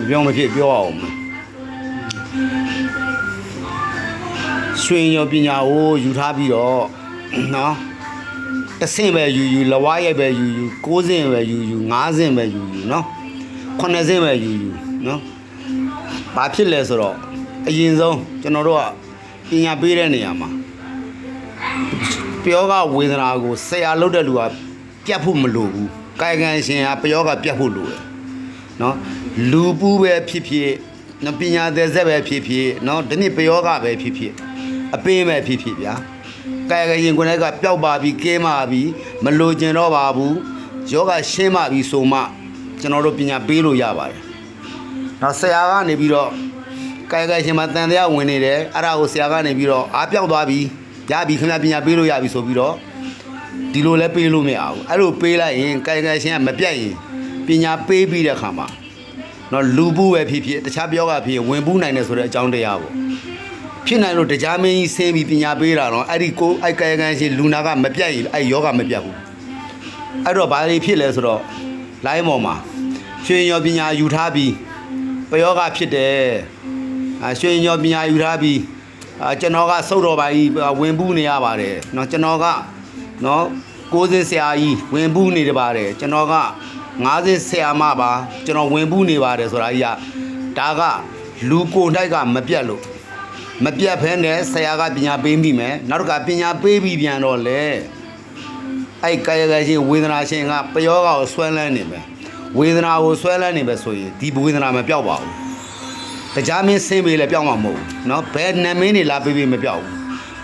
ပြောမဖြစ်ပြောအောင်ရွှေရောပညာကိုယူထားပြီးတော့နော်တဆင့်ပဲယူလဝါရိုက်ပဲယူ6ဆင့်ပဲယူ5ဆင့်ပဲယူနော်9ဆင့်ပဲယူနော်ဘာဖြစ်လဲဆိုတော့အရင်ဆုံးကျွန်တော်တို့ကပညာပေးတဲ့နေရာမှာပြောကဝေဒနာကိုဆရာလုပ်တဲ့လူကပြတ်ဖို့မလိုဘူးကာယကံရှင်ကပြောကပြတ်ဖို့လိုတယ်နော်လူပူးပဲဖြစ်ဖြစ်နော်ပညာသက်ဆက်ပဲဖြစ်ဖြစ်နော်ဒီနေ့ပြောကပဲဖြစ်ဖြစ်အပင်းပဲဖြစ်ဖြစ်ဗျာကာယကံရှင်ကိုယ်ကပျောက်ပါပြီကဲပါပြီမလိုချင်တော့ပါဘူးယောဂရှင်းပါပြီဆိုမှကျွန်တော်တို့ပညာပေးလို့ရပါတယ်နော်ဆရာကနေပြီးတော့ကာယကံရှင်မှာတန်တရားဝင်နေတယ်အဲ့ဒါကိုဆရာကနေပြီးတော့အားပြောက်သွားပြီရပြီခင်ဗျာပညာပေးလို့ရပြီဆိုပြီးတော့ဒီလိုလဲပေးလို့မရဘူးအဲ့လိုပေးလိုက်ရင်ကာယကံရှင်ကမပြတ်ရင်ပညာပေးပြီးတဲ့အခါမှာနော်လူဘူးပဲဖြစ်ဖြစ်တခြားပြောကဖြစ်ဝင်ဘူးနိုင်တယ်ဆိုတဲ့အကြောင်းတရားပေါ့ဖြစ်နိုင်လို့တရားမင်းကြီးဆင်းပြီးပညာပေးတာတော့အဲ့ဒီကိုအဲ့ကာယကံရှင်လူနာကမပြတ်ရင်အဲ့ယောဂမပြတ်ဘူးအဲ့တော့ဘာတွေဖြစ်လဲဆိုတော့လိုင်းပေါ်မှာရွှေရောပညာယူထားပြီးပယောဂဖြစ်တယ်ရွှေရောပညာယူထားပြီးကျွန်တော်ကစုတ်တော်ပါကြီးဝင်ဘူးနေရပါတယ်เนาะကျွန်တော်ကเนาะ6ဆင်းဆရာကြီးဝင်ဘူးနေတယ်ပါတယ်ကျွန်တော်က5ဆင်းဆရာမပါကျွန်တော်ဝင်ဘူးနေပါတယ်ဆိုတာကြီးကဒါကလူကိုယ်တိုက်ကမပြတ်လို့မပြတ်ဖဲနဲ့ဆရာကပညာပေးမိမယ်နောက်တစ်ခါပညာပေးပြီးပြန်တော့လေအဲ့ကာယကံရှင်ဝေဒနာရှင်ကပယောဂကိုဆွဲလန်းနေမယ်ဝေဒနာကိုဆွဲလန်းနေပဲဆိုရင်ဒီဝေဒနာမပြောက်ပါဘူးတရားမင်းဆင်းပေးလဲပြောင်းမှာမဟုတ်ဘူးเนาะဘယ်နမင်းနေလာပေးမပြောက်ဘူး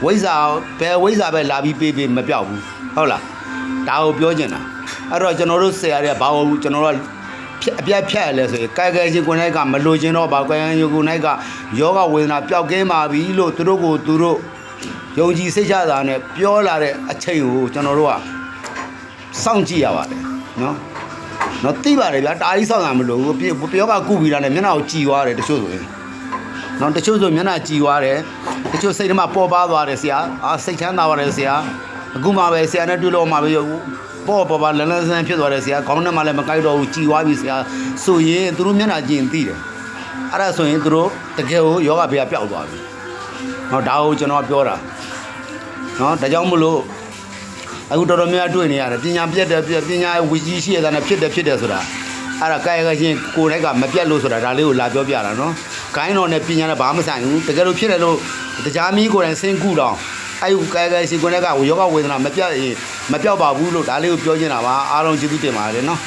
ဝိဇ္ဇာဘယ်ဝိဇ္ဇာပဲလာပြီးပေးမပြောက်ဘူးဟုတ်လားဒါကိုပြောချင်တာအဲ့တော့ကျွန်တော်တို့ဆရာတွေကဘာလို့ကျွန်တော်တို့အပြတ်ဖြတ်လဲဆိုရင်ကာယကံရှင်ကိုယ်၌ကမလိုချင်တော့ဘာကာယကံရှင်ကိုယ်၌ကယောဂဝေဒနာပျောက်ကင်းပါပြီလို့သူတို့ယုံကြည်စိတ်ချတာနဲ့ပြောလာတဲ့အချိန်ကိုကျွန်တော်တို့ကစောင့်ကြည့်ရပါတယ်เนาะနော်သိပါတယ်ဗျာတာကြီးစောင့်တာမလို့ပြောကကုပြီးတာနဲ့မျက်နှာကိုကြည်သွားတယ်တချို့ဆိုရင်နော်တချို့ဆိုမျက်နှာကြည်သွားတယ်တချို့စိတ်ထဲမှာပေါ်ပါသွားတယ်ဆရာစိတ်ချမ်းသာပါတယ်ဆရာအခုမှပဲဆရာနဲ့တွေ့လို့မှပဲပေါ်ပါလန်းလန်းဆန်းဖြစ်သွားတယ်ဆရာခေါင်းထဲမှာလည်းမကိုက်တော့ဘူးကြည်သွားပြီဆရာဆိုရင်သူတို့မျက်နှာကြည်ရင်သိတယ်အဲ့ဒါဆိုရင်သူတို့တကယ်ကိုယောဂဘေးကပျောက်သွားပြီနော်ဒါကိုကျွန်တော်ပြောတာနော်ဒါကြောင့်မလို့အခုတော်တော်များတွေ့နေရတယ်ပညာပြတ်တယ်ပညာဝီကြီးရှိရတာနဲ့ဖြစ်တယ်ဆိုတာအဲ့ဒါကာယကံရှင်ကိုယ်တိုက်ကမပြတ်လို့ဆိုတာဒါလေးကိုလာပြောပြတာနော်ဂိုင်းတော်နဲ့ပညာနဲ့ဘာမှမဆိုင်ဘူးတကယ်လို့ဖြစ်တယ်လို့တရားမီးကိုယ်တိုင်ဆင်းကူတောင်းအဲ့ဒီကာယကံရှင်ကိုယ်တိုက်ကယောဂဝေဒနာမပြတ်ရင်မပြောက်ပါဘူးလို့ဒါလေးကိုပြောချင်တာပါအားလုံးကျေးဇူးတင်ပါတယ်နော်